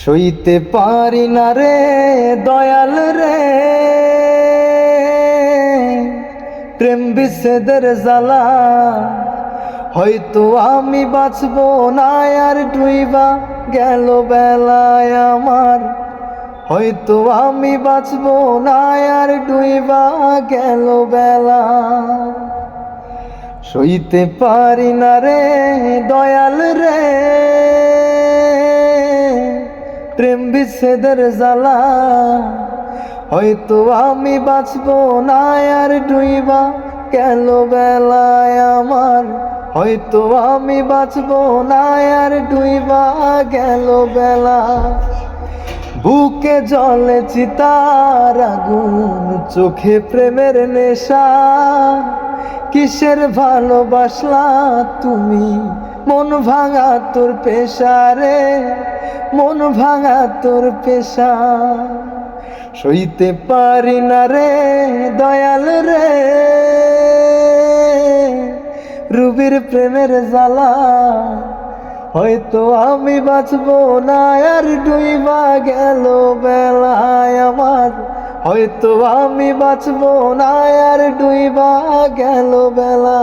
সইতে পারি না রে দয়াল রে প্রেম বিচ্ছেদের জ্বালা। হয়তো আমি বাঁচব না আর ডুইবা গেল বেলায় আমার। হয়তো আমি বাঁচব না আর ডুইবা গেল বেলা। সইতে পারি না রে দয়াল রে প্রেম বিচ্ছেদের জ্বালা। হয়তো আমি বাঁচব না আর ডুইবা গেল বেলায় আমার। হয়তো আমি বাঁচব না আর ডুইবা গেল বেলা। বুকে জ্বলে চিতার আগুন, চোখে প্রেমের নেশা। কিসের ভালোবাসলা তুমি, মন ভাঙা তোর পেশা রে, মন ভাঙা তোর পেশা। সইতে পারি না রে দয়াল রে রুবির প্রেমের জ্বালা। হয়তো আমি বাঁচব না আর ডুইবা গেল বেলায় আমার। হয়তো আমি বাঁচব না আর ডুইবা গেল বেলা।